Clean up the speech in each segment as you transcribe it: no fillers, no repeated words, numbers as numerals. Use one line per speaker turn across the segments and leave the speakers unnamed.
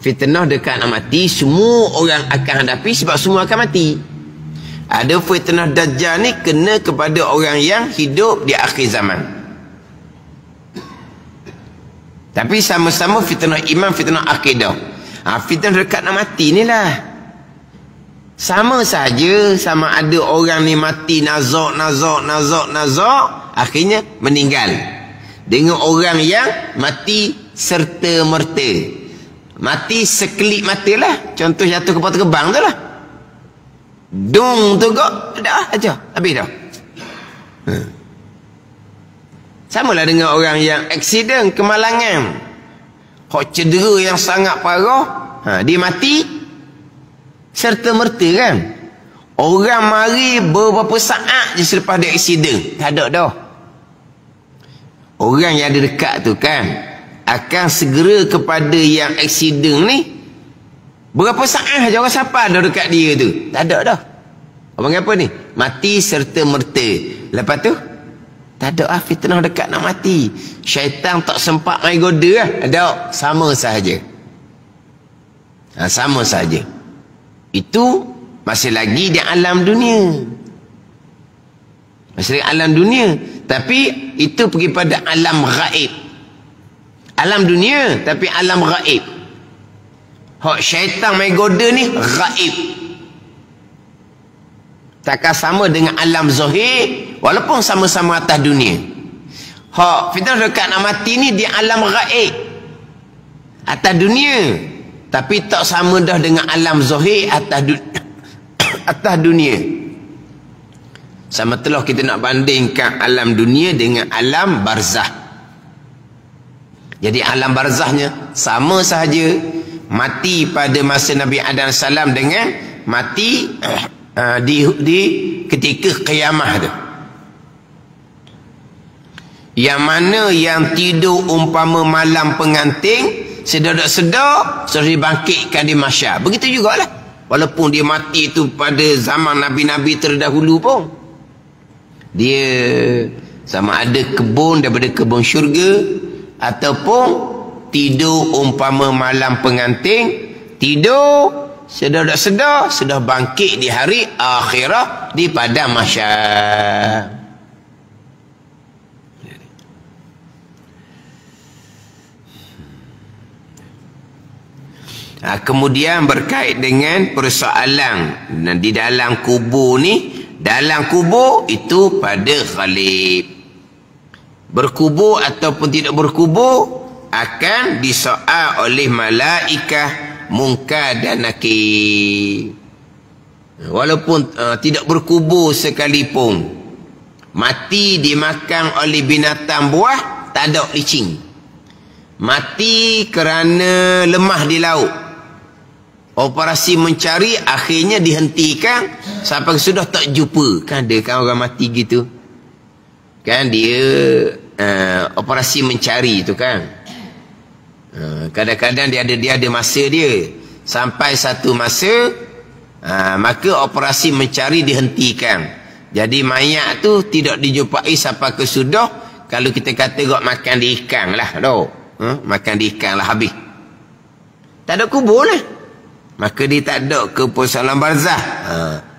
Fitnah dekat nak mati, semua orang akan hadapi sebab semua akan mati. Ada fitnah Dajjal ni kena kepada orang yang hidup di akhir zaman. Tapi sama-sama fitnah iman, fitnah akidah. Fitnah dekat nak mati ni lah. Sama saja, sama ada orang ni mati nazak, akhirnya meninggal. Dengan orang yang mati serta merta. Mati sekelip mata lah. Contoh jatuh kepala terbang tu lah. Dung tu kok, dah aja, habis dah. Samalah dengan orang yang aksiden, kemalangan. Kok cedera yang sangat parah, dia mati serta merta kan. Orang mari beberapa saat je selepas dia aksiden, tak ada dah. Orang yang ada dekat tu kan akan segera kepada yang aksiden ni. Berapa saat je orang siapa dah dekat dia tu, tak ada dah. Abang apa ni? Mati serta merta. Lepas tu tak ada fitnah dekat nak mati. Syaitan tak sempat main goda lah. Ada, sama sahaja. Sama sahaja. Itu masih lagi di alam dunia. Masih lagi alam dunia. Tapi itu pergi pada alam gaib. Alam dunia tapi alam gaib. Hak syaitan main goda ni gaib. Takkan sama dengan alam zahir walaupun sama-sama atas dunia. Hak fitnah dekat nak mati ni di alam gaib. Atas dunia. Tapi tak sama dah dengan alam zahir atas dunia. Sama telah kita nak bandingkan alam dunia dengan alam barzah. Jadi alam barzahnya sama sahaja. Mati pada masa Nabi Adam salam dengan mati di ketika qiyamah tu. Yang mana yang tidur umpama malam pengantin, sedar-sedar sudah dibangkitkan di mahsyar. Begitu jugalah. Walaupun dia mati itu pada zaman Nabi-Nabi terdahulu pun, dia sama ada kebun daripada kebun syurga, ataupun tidur umpama malam pengantin, tidur sedar-sedar sudah bangkit di hari akhirah di padang mahsyar. Kemudian berkait dengan persoalan di dalam kubur ni, dalam kubur itu pada ghalib. Berkubur ataupun tidak berkubur akan disoal oleh malaikah Munkar dan Nakir. Walaupun tidak berkubur sekalipun, mati dimakan oleh binatang buah, tak ada licin. Mati kerana lemah di laut, operasi mencari akhirnya dihentikan sampai sudah tak jumpa. Kan ada kan orang mati gitu kan, dia operasi mencari tu kan. Kadang-kadang dia ada masa dia. Sampai satu masa maka operasi mencari dihentikan. Jadi mayat tu tidak dijumpai sampai ke sudah. Kalau kita kata gak makan di ikan lah doh. Makan di ikan lah habis. Tak ada kubur lah. Maka dia tak ada ke persoalan barzah.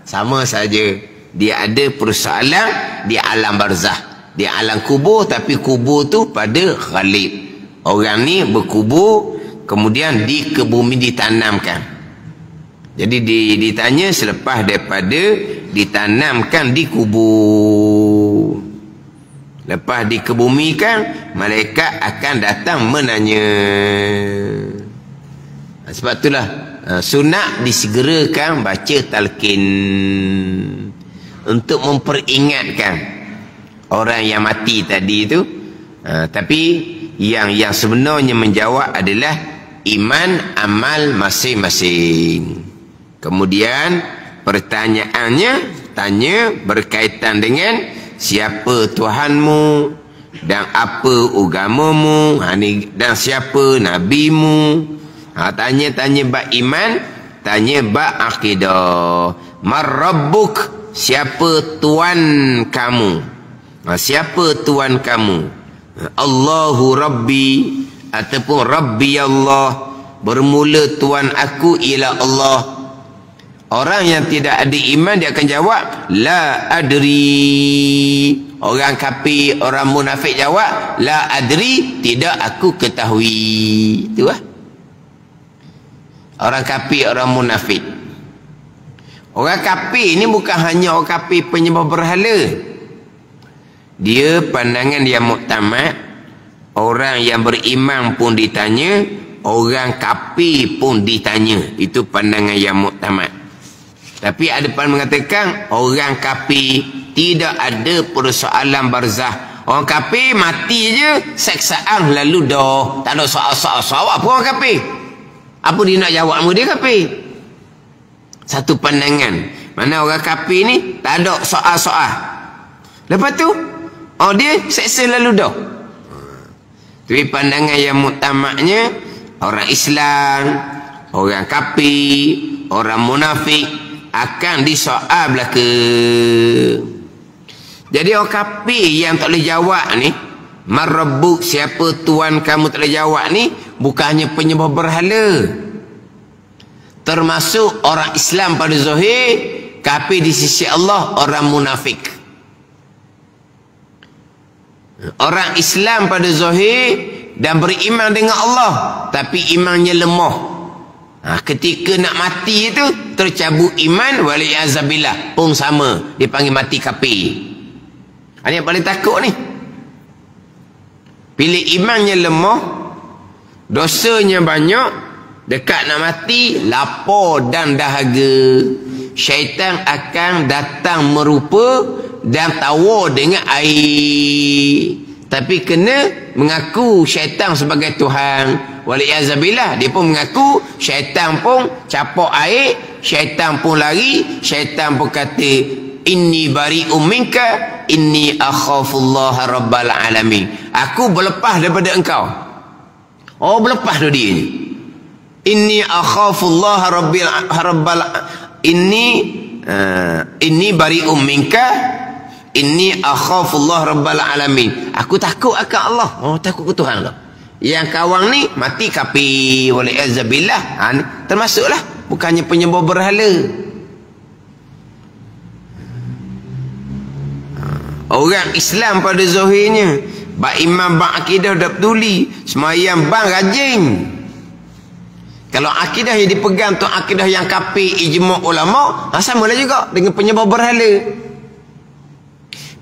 Sama saja. Dia ada persoalan di alam barzah. Di alam kubur, tapi kubur tu pada ghalib. Orang ni berkubur, kemudian di ke bumi ditanamkan. Jadi ditanya selepas daripada ditanamkan di kubur. Lepas dikebumikan, malaikat akan datang menanya. Sebab itulah sunat disegerakan baca talqin untuk memperingatkan orang yang mati tadi itu. Tapi yang sebenarnya menjawab adalah iman amal masing-masing. Kemudian pertanyaannya tanya berkaitan dengan siapa Tuhanmu dan apa agamamu, dan siapa nabimu. Tanya bab iman, tanya bab akidah. Mar rabbuk, siapa Tuhan kamu? Siapa Tuhan kamu? Allahu Rabbi, ataupun Rabbi Allah, Bermula Tuhan aku ialah Allah. Orang yang tidak ada iman dia akan jawab la adri. Orang kafir, orang munafik jawab la adri, tidak aku ketahui. Itu lah. Orang kafir, orang munafik. Orang kafir ni bukan hanya orang kafir penyembah berhala. Dia pandangan yang muktamad. Orang yang beriman pun ditanya, orang kafir pun ditanya. Itu pandangan yang muktamad. Tapi ada pandangan mengatakan orang kafir tidak ada persoalan barzah. Orang kafir mati je seksaan lalu dah. Tak ada soal-soal apa orang kafir. Apa dia nak jawab sama dia kafir? Satu pandangan. Mana orang kafir ni tak ada soal-soal. Lepas tu dia seksa lalu dah. Tapi pandangan yang muktamadnya orang Islam, orang kafir, orang munafik akan disoal belaka. Jadi orang kafir yang tak boleh jawab ni, Marabbuk, siapa Tuhan kamu tak boleh jawab ni, bukannya penyembah berhala. Termasuk orang Islam pada zahir, kafir di sisi Allah, orang munafik. Orang Islam pada zahir dan beriman dengan Allah, tapi imannya lemah. Ketika nak mati itu tercabut iman, wali'azabillah pun sama, dipanggil mati kafir. Ini yang paling takut ni. Pilih imannya lemah, dosanya banyak, dekat nak mati, lapar dan dahaga. Syaitan akan datang merupa dan tawar dengan air. Tapi kena mengaku syaitan sebagai Tuhan. Wali'azabillah, dia pun mengaku, syaitan pun capak air, syaitan pun lari, syaitan pun kata, inni bari'um minka, inni akhafullaha rabbal alamin. Aku berlepas daripada engkau. Berlepas tu dia ni. Inni akhafullaha rabbal inni bari'um minka, inni akhafullah rabbal alamin. Aku takut akan Allah. Takut ke Tuhan Allah. Yang kawang ni mati kafir, wali'azabillah. Termasuklah, bukannya penyembah berhala. Orang Islam pada zahirnya bak iman, bak akidah dah peduli, semayang bang rajin. Kalau akidah yang dipegang tu akidah yang kafir ijma' ulama, samalah juga dengan penyembah berhala.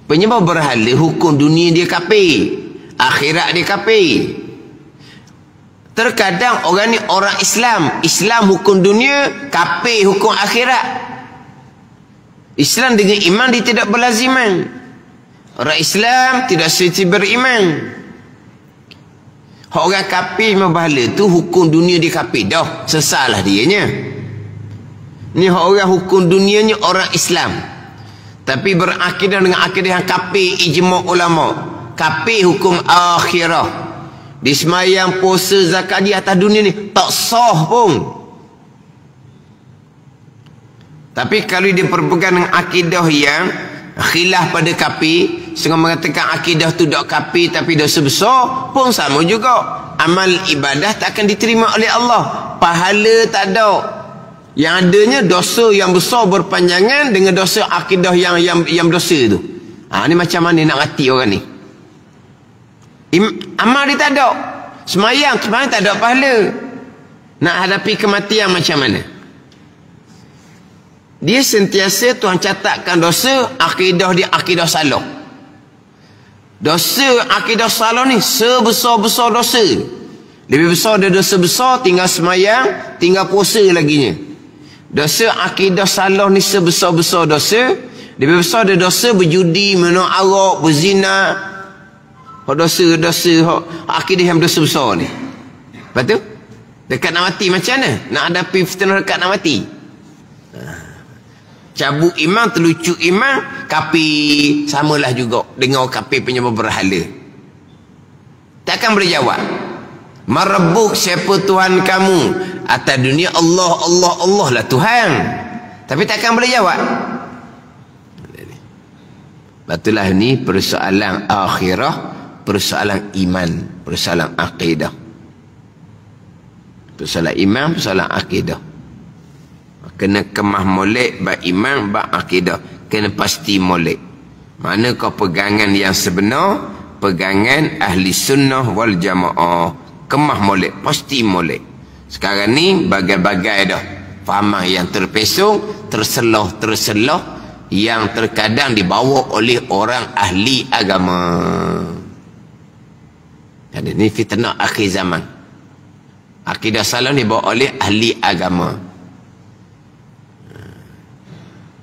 Penyembah berhala hukum dunia dia kafir, akhirat dia kafir. Terkadang orang ni orang Islam, Islam hukum dunia, kafir hukum akhirat. Islam dengan iman dia tidak berlaziman. Orang Islam tidak serta beriman. Orang kafir berhala tu hukum dunia dia kafir dah, sesalah dianya. Ni orang hukum dunianya orang Islam, tapi berakidah dengan akidah yang kafir ijma' ulama. Kafir hukum akhirah. Di semayang, puasa, zakat di atas dunia ni tak sah pun. Tapi kalau dia berpegang dengan akidah yang khilaf pada kafir, setengah mengatakan akidah tu tak kafir tapi dosa besar, pun sama juga. Amal ibadah tak akan diterima oleh Allah. Pahala tak ada. Yang adanya dosa yang besar berpanjangan dengan dosa akidah yang dosa tu. Ni macam mana nak rati orang ni? Amal dia tak ada. Semayang tak ada pahala. Nak hadapi kematian macam mana? Dia sentiasa Tuhan catatkan dosa, akidah dia akidah salah. Dosa akidah salah ni sebesar-besar dosa. Lebih besar dia dosa besar, tinggal semayang, tinggal puasa laginya. Dosa akidah salah ni sebesar-besar dosa. Lebih besar dia dosa berjudi, minum arak, berzina. Dosa-dosa akidah yang dosa besar ni. Lepas tu dekat nak mati macam mana? Nak hadapi fitnah dekat nak mati. Cabut iman, terlucu iman, kafir. Samalah juga dengan orang kafir penyembah berhala. Takkan boleh jawab. Marabbuk, siapa Tuhan kamu? Atas dunia Allah, Allah, Allah lah Tuhan. Tapi takkan boleh jawab. Batulah ni persoalan akhirah, persoalan iman, persoalan akidah. Persoalan iman, persoalan akidah. Kena kemah molek bab iman, bab akidah. Kena pasti molek. Mana kau pegangan yang sebenar, pegangan ahli sunnah wal jamaah. Kemah molek, pasti molek. Sekarang ni bagai-bagai dah. Fahamah yang terpesong, terselah, yang terkadang dibawa oleh orang ahli agama. Jadi ni fitnah akhir zaman. Akidah salah dibawa oleh ahli agama.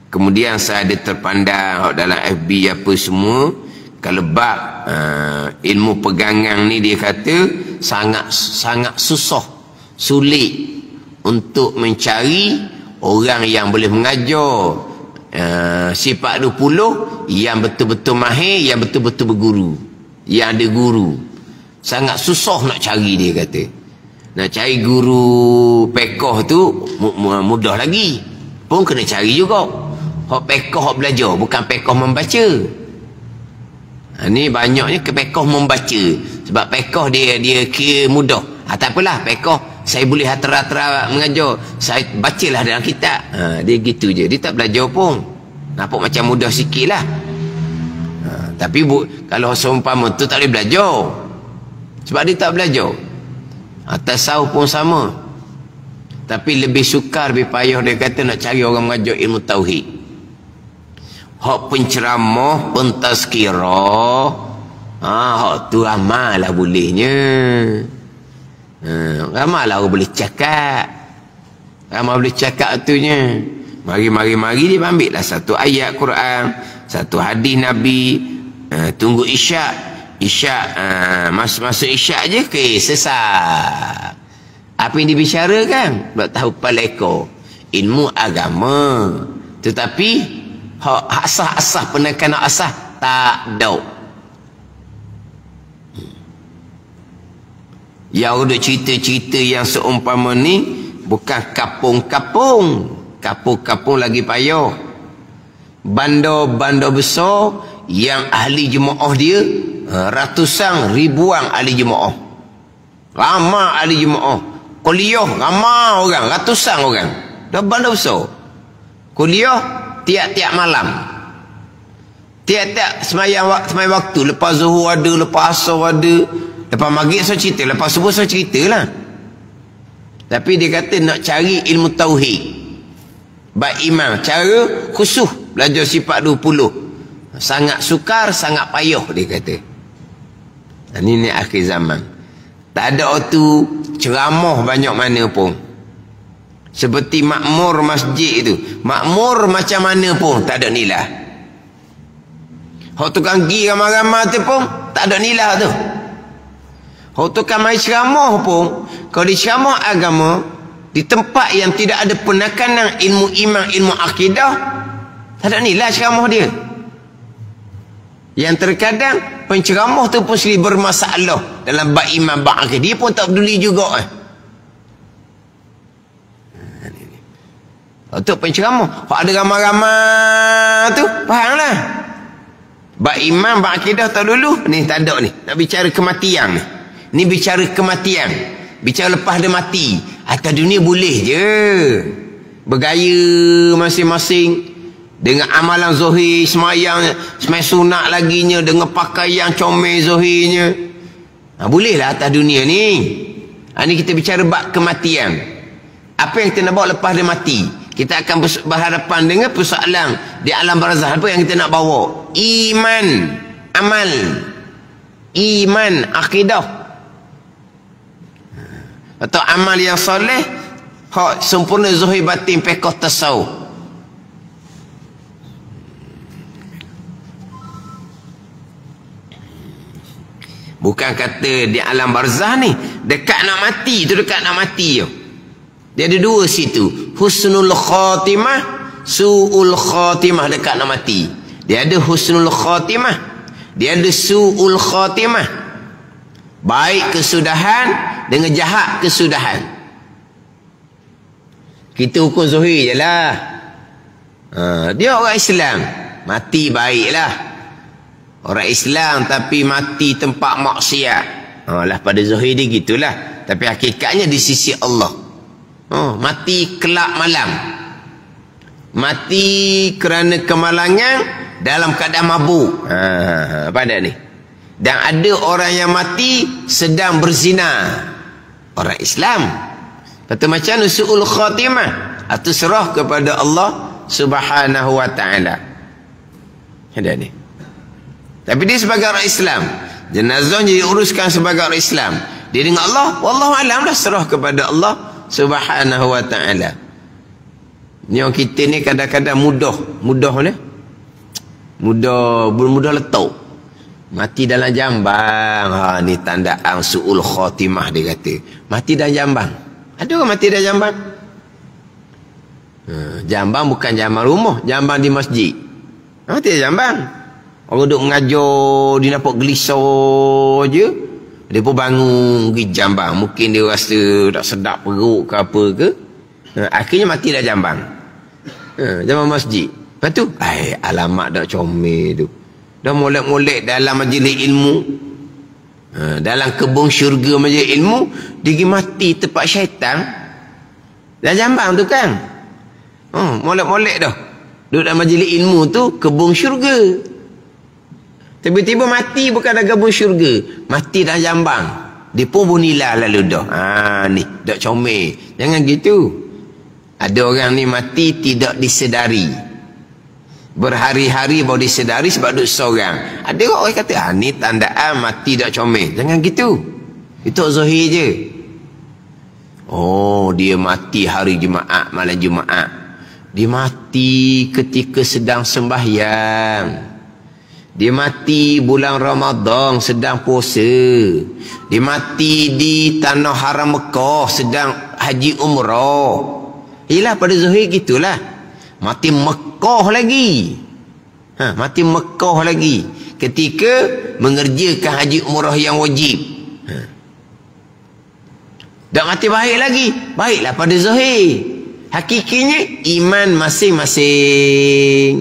Kemudian saya ada terpandang dalam FB apa semua, kalau bab ilmu pegangan ni dia kata sangat susah, sulit untuk mencari orang yang boleh mengajar sifat 20 yang betul-betul mahir, yang betul-betul berguru, yang ada guru. Sangat susah nak cari, dia kata. Nak cari guru pekoh tu mudah lagi, pun kena cari juga. Hak pekoh, hak belajar, bukan pekoh membaca. Ni banyaknya ke pekoh membaca. Sebab pekoh dia kira mudah. Tak apalah, pekoh saya boleh hatera-hatera mengajar, saya bacalah dalam kitab. Dia gitu je, dia tak belajar pun. Nampak macam mudah sikit lah. Tapi kalau seumpama tu tak boleh belajar, sebab dia tak belajar. Tasawuf pun sama. Tapi lebih sukar, lebih payah, dia kata nak cari orang mengajar ilmu tauhid. Hak penceramah, pentazkirah, hak tu ramailah bolehnya. Ramailah orang boleh cakap. Ramai boleh cakap tunya. Mari dia ambil lah satu ayat Quran, satu hadis Nabi. Tunggu isyak. Masuk isyak je ke sesat. Apa yang dibicarakan? Buat tahu paleko. Ilmu agama. Tetapi asah-asah, penekanan asah tak ada. Yang ada cerita-cerita yang seumpama ni bukan kapung-kapung. Kapung-kapung lagi payah. Bandar-bandar besar yang ahli jemaah dia ratusan, ribuan ahli jemaah. Ramai ahli jemaah. Kuliah ramai orang, ratusan orang. Dah bandar besar. Kuliah tiap-tiap malam, tiap-tiap semayang waktu. Lepas zuhur ada, lepas asar ada, lepas maghrib saya cerita, lepas subuh saya cerita lah. Tapi dia kata nak cari ilmu tauhid, bab iman, cara khusus belajar sifat 20, sangat sukar, sangat payah, dia kata. Ini akhir zaman. Tak ada waktu ceramah banyak mana pun. Seperti makmur masjid itu, makmur macam mana pun tak ada nilai. Hak tukang gi ramai-ramai tu pun tak ada nilai tu. Hak tukang mai ceramah pun, kalau di ceramah agama di tempat yang tidak ada penekanan ilmu iman, ilmu akidah, tak ada nilai ceramah dia. Yang terkadang penceramah tu pun sendiri bermasalah dalam bab iman, bab akidah, dia pun tak peduli juga. Untuk penceramah, kalau ada ramai-ramai tu, fahamlah. Bab iman, bab akidah tak dulu. Ni tak ada ni. Nak bicara kematian ni. Ni bicara kematian. Bicara lepas dia mati. Atas dunia boleh je. Bergaya masing-masing. Dengan amalan zuhir, semayang sunat laginya. Dengan pakaian comel zuhirnya. Bolehlah atas dunia ni. Ni kita bicara bab kematian. Apa yang kita nak bawa lepas dia mati? Kita akan berhadapan dengan persoalan di alam barzakh. Apa yang kita nak bawa? Iman, amal, iman, akidah, atau amal yang soleh, hak sempurna zuhir batin, pekoh tasawuf. Bukan kata di alam barzakh ni dekat nak mati tu, dekat nak mati tu. Dia ada dua situ. Husnul khatimah, su'ul khatimah, dekat nak mati. Dia ada husnul khatimah, dia ada su'ul khatimah. Baik kesudahan dengan jahat kesudahan. Kita ukur zuhir je lah. Dia orang Islam, mati baiklah. Orang Islam tapi mati tempat maksiat. Lah pada zuhir dia gitulah. Tapi hakikatnya di sisi Allah. Mati kelak malam. Mati kerana kemalangan dalam keadaan mabuk. Apa ada ni? Dan ada orang yang mati sedang berzina. Orang Islam. Kata macam su'ul khatimah. Atau serah kepada Allah Subhanahu wa ta'ala. Ada ni. Tapi dia sebagai orang Islam. Jenazah jadi uruskan sebagai orang Islam. Dia dengan Allah, wallahu alam dah serah kepada Allah Subhanahu wa ta'ala. Ni orang kita ni kadang-kadang mudah ni. Mudah letup. Mati dalam jambang. Ni tandaan su'ul khatimah dia kata. Mati dalam jambang. Ada orang mati dalam jambang? Jambang bukan jambang rumah, jambang di masjid. Mati dalam jambang. Orang duduk mengajar, dia nampak gelisah je. Dia pun bangun pergi jambang. Mungkin dia rasa tak sedap perut ke apa ke. Akhirnya mati dalam jambang. Jambang masjid. Lepas tu, alamak dah comel tu. Dah molek-molek dalam majlis ilmu. Dalam kebun syurga majlis ilmu. Dia pergi mati tempat syaitan. Dalam jambang tu kan. Molek-molek dah. Duduk dalam majlis ilmu tu, kebun syurga. Tiba-tiba mati bukan dalam kebun syurga. Mati dalam jambang. Dia pun bunilah lalu dah. Ni, dah comel. Jangan gitu. Ada orang ni mati tidak disedari. Berhari-hari baru disedari sebab duduk seorang. Ada orang kata, ni tandaan mati tak comel. Jangan gitu. Itu zahir je. Dia mati hari Jumaat, malam Jumaat. Dia mati ketika sedang sembahyang. Dia mati bulan Ramadan sedang puasa. Dia mati di tanah haram Mekah sedang haji umrah. Yelah pada zahir gitulah. Mati Mekah lagi. Mati Mekah lagi. Ketika mengerjakan haji umrah yang wajib. Tak mati baik lagi. Baiklah pada zahir. Hakikinya iman masing-masing.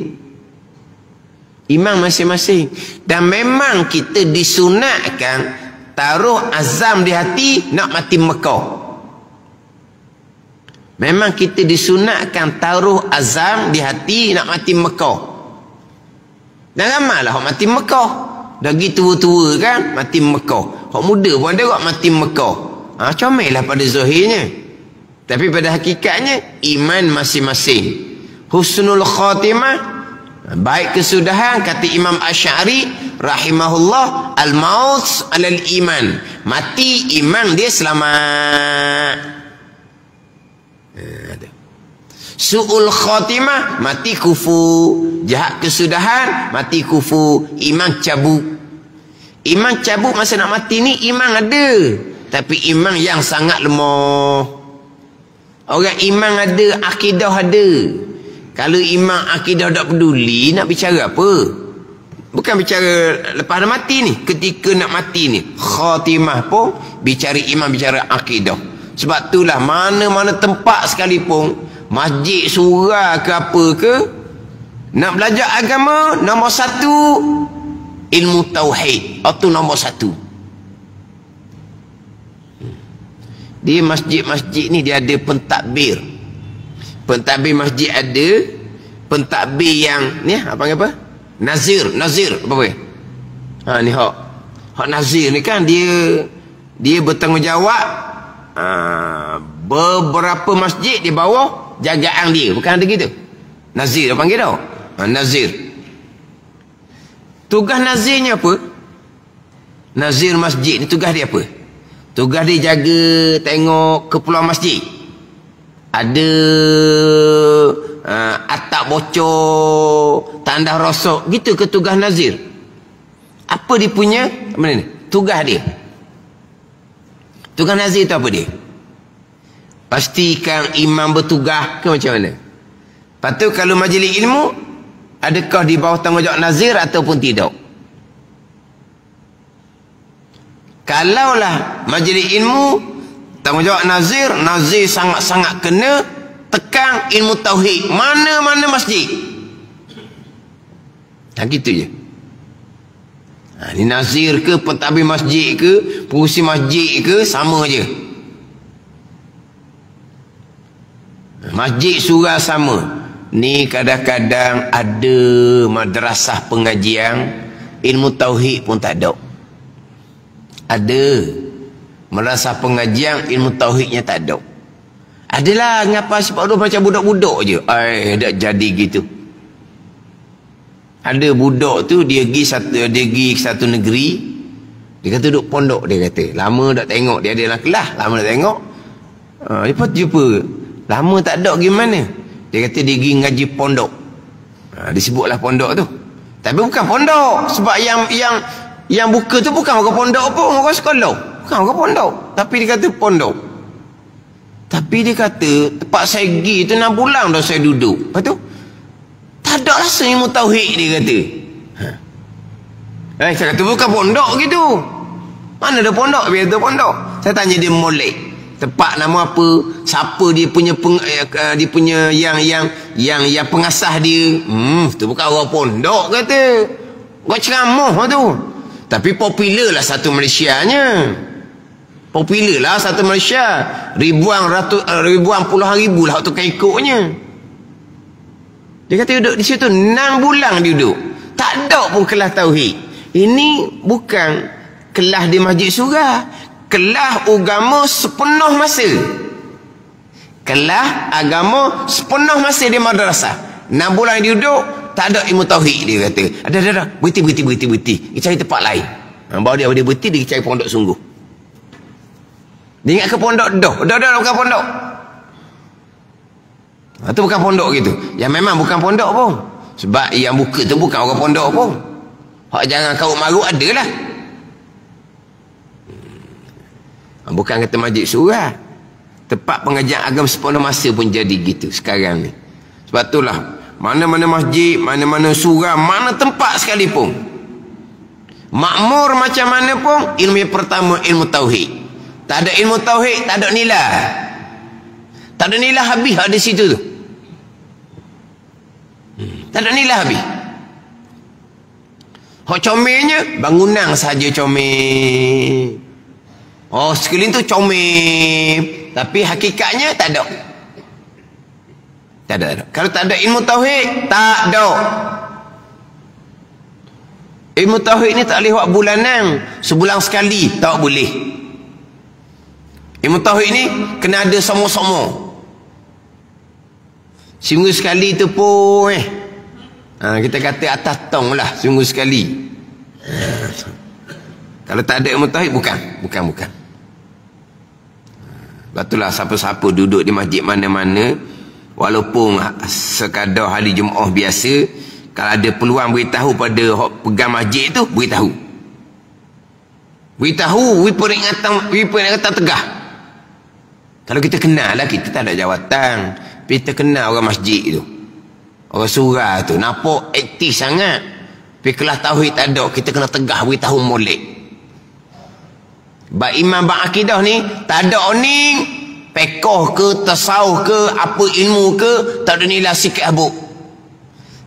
Iman masing-masing. Dan memang kita disunatkan taruh azam di hati nak mati Mekah. Memang kita disunatkan taruh azam di hati nak mati Mekah. Dan ramailah orang mati Mekah. Dah gitu tua-tua kan mati Mekah. Orang muda pun ada orang mati Mekah. Comellah pada zahirnya. Tapi pada hakikatnya iman masing-masing. Husnul khatimah, baik kesudahan, kata Imam Asy'ari rahimahullah, al-maut alal iman. Mati iman dia selamat. Su'ul khatimah, mati kufur. Jahat kesudahan, mati kufur. Iman cabut. Iman cabut masa nak mati ni iman ada. Tapi iman yang sangat lemah. Orang iman ada, akidah ada. Kalau iman akidah tak peduli, nak bicara apa? Bukan bicara lepas dah mati ni. Ketika nak mati ni, khatimah pun bicara iman, bicara akidah. Sebab itulah mana-mana tempat sekalipun, masjid, surau ke apa ke, nak belajar agama, nombor satu ilmu tauhid. Itu nombor satu. Di masjid-masjid ni dia ada pentadbir. Pentadbir masjid ada. Pentadbir yang ni apa panggil apa? Nazir apa? Ni hak nazir ni kan dia bertanggungjawab beberapa masjid di bawah jagaan dia. Bukan ada gitu. Nazir apa panggil tau? Nazir. Tugas nazirnya apa? Nazir masjid ni tugas dia apa? Tugas dia jaga tengok keperluan masjid. Ada atap bocor, tandas rosak, gitu ke tugas nazir? Apa dia punya mana ni? Tugas dia. Tugas nazir tu apa dia? Pastikan imam bertugas ke macam mana? Lepas tu kalau majlis ilmu, adakah di bawah tanggungjawab nazir ataupun tidak? Kalaulah majlis ilmu tanggungjawab nazir, nazir sangat-sangat kena tekan ilmu tauhid mana-mana masjid. Gitu je. Ni nazir ke, pentadbir masjid ke, pengurusi masjid ke, sama je. Masjid surau sama. Ni kadang-kadang ada madrasah pengajian ilmu tauhid pun tak ada. Ada madrasah pengajian ilmu tauhidnya tak ada. Adalah ngapa sebab macam budak-budak je. Tak jadi gitu. Ada budak tu dia pergi satu negeri. Dia kata duduk pondok, dia kata. Lama tak tengok dia ada dalam kelas, lama tak tengok. Lepas tu jumpa. Lama tak ada gimana? Dia kata dia pergi ngaji pondok. Disebutlah pondok tu. Tapi bukan pondok. Sebab yang buka tu bukan orang pondok pun, orang sekolah. Bukan orang pondok. Tapi dia kata pondok. Tapi dia kata tempat saya pergi tu 6 bulan dah saya duduk. Lepas tu tak ada rasa ilmu tauhid, dia kata. Saya kata bukan pondok gitu. Mana ada pondok? Biar tu pondok. Saya tanya dia molek. Tempat nama apa? Siapa dia punya dia punya yang pengasah dia? Tu bukan orang pondok kata. Buat ceramah tu. Tapi popular lah satu Malaysianya. Popular lah satu Malaysia. Ribuan puluhan ribu lah tukang ikutnya. Dia kata duduk di situ 6 bulan dia duduk. Tak ada pun kelas tauhid. Ini bukan kelas di masjid surau. Kelas agama sepenuh masa. Kelas agama sepenuh masa di madrasah. 6 bulan dia duduk, tak ada ilmu tauhid, dia kata. Ada. Berhenti. Dia cari tempat lain. Baru dia berhenti, dia cari pondok sungguh. Dia ingat ke pondok dah bukan pondok. Itu bukan pondok gitu. Yang memang bukan pondok pun. Sebab yang buka tu bukan orang pondok pun. Hak jangan kau maruk adalah. Bukan kata masjid surau. Tempat pengajian agama sepenuh masa pun jadi gitu sekarang ni. Sebab itulah mana-mana masjid, mana-mana surau, mana tempat sekalipun, makmur macam mana pun, ilmu yang pertama ilmu tauhid. Tak ada ilmu tauhid, tak ada nilai. Tak ada nilai habis ada situ tu. Tak ada nilai habis. Hak comelnya bangunan saja comel. Sekeliling tu comel, tapi hakikatnya tak ada. Tak ada. Kalau tak ada ilmu tauhid, tak ada. Ilmu tauhid ni tak boleh buat bulanan. Sebulan sekali tak boleh. Ilmu tauhid ni kena ada sama-sama. Seminggu sekali tu pun kita kata atas tong lah, seminggu sekali. Kalau tak ada ilmu tauhid, bukan. Betullah siapa-siapa duduk di masjid mana-mana, walaupun sekadar hari Jumaat biasa, kalau ada peluang beritahu pada pegang masjid tu, beritahu. Peringatan tegah. Kalau kita kenal lah, kita tak ada jawatan, kita kenal orang masjid tu, orang surau tu, nampak aktif sangat, tapi kelas tauhid tak ada, kita kena tegah beritahu molek. Bak imam bak akidah ni tak ada oning, pekoh ke, tasawuf ke, apa ilmu ke, tak ada nilai sikit habuk.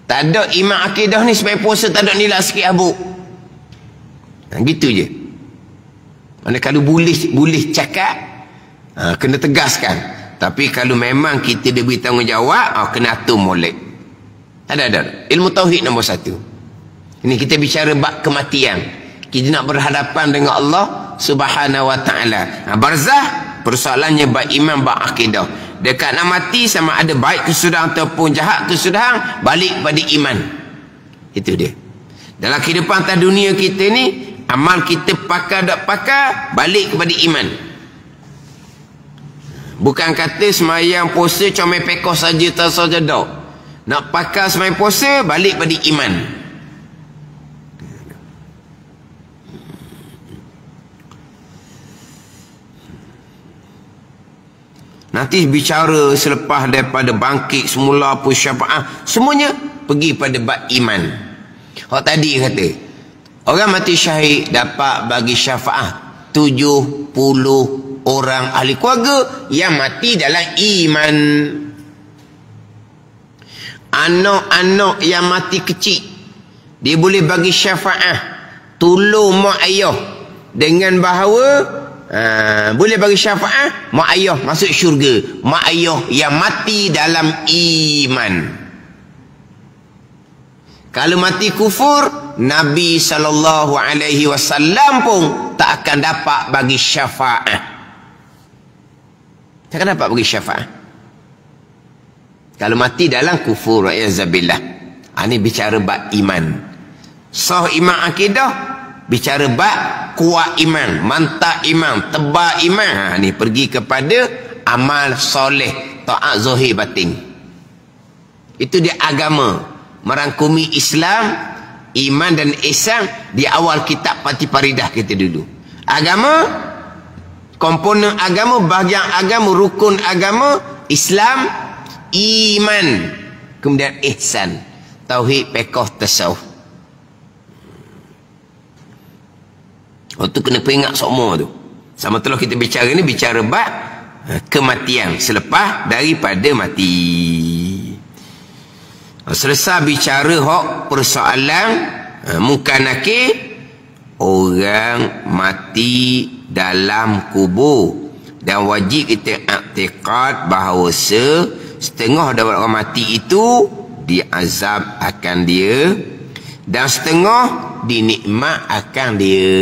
Tak ada imam akidah ni sampai puasa tak ada nilai sikit habuk. Gitu je. Mana kalau boleh cakap, kena tegaskan. Tapi kalau memang kita dia beri tanggungjawab, kena atur molek. Ada. Ilmu tauhid nombor 1. Ini kita bicara bab kematian. Kita nak berhadapan dengan Allah Subhanahu wa ta'ala. Barzah, persoalannya bab iman, bab akidah. Dekat nak mati sama ada baik kesudahan ataupun jahat kesudahan, balik pada iman. Itu dia. Dalam kehidupan atas dunia kita ni, amal kita pakar tak pakar, balik kepada iman. Bukan kata semayang puasa comel pekoh saja tak saja dak. Nak pakar semayang puasa, balik pada iman. Nanti bicara selepas daripada bangkit semula apa syafaat, semuanya pergi pada bab iman. Hak tadi kata, orang mati syahid dapat bagi syafaat 70 orang ahli keluarga yang mati dalam iman. Anak-anak yang mati kecil, dia boleh bagi syafaat tolong mak ayah dengan bahawa boleh bagi syafaat mak ayah masuk syurga, mak ayah yang mati dalam iman. Kalau mati kufur, Nabi SAW pun tak akan dapat bagi syafaat. Tak akan dapat bagi syafaat. Kalau mati dalam kufur, wa'iyazzabillah. Ini bicara bab iman. Sah iman akidah, bicara bab kuat iman, mantap iman, tebal iman. Ini pergi kepada amal soleh, taat zahir batin. Itu dia agama. Merangkumi Islam, iman dan ihsan di awal kitab Fatiparidah kita dulu. Agama, komponen agama, bahagian agama, rukun agama, Islam, iman, kemudian ihsan, tauhid, fiqh, tasawuf. Waktu kena peringat semua tu. Sama telah kita bicara ni, bicara bab kematian selepas daripada mati. Selesai bicara hak persoalan munkar nakir, orang mati dalam kubur, dan wajib kita i'tiqad bahawa setengah daripada orang mati itu diazab akan dia, dan setengah dinikmat akan dia.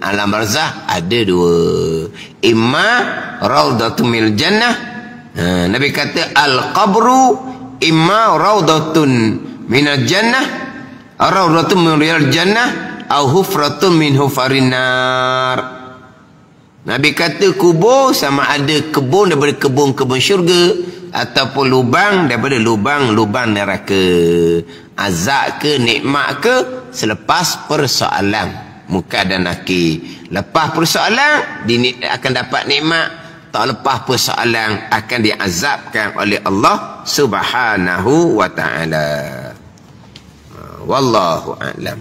Alam barzakh ada dua, imma raudatun minal jannah. Nabi kata al-qabru imma raudatun minal jannah, raudatun minal jannah, au hufratun min hufarin nar. Nabi kata kubur sama ada kebun daripada kebun-kebun syurga, ataupun lubang daripada lubang-lubang neraka. Azab ke nikmat ke selepas persoalan munkar dan nakir. Lepas persoalan akan dapat nikmat, tak lepas persoalan akan diazabkan oleh Allah Subhanahu wa ta'ala. Wallahu a'lam.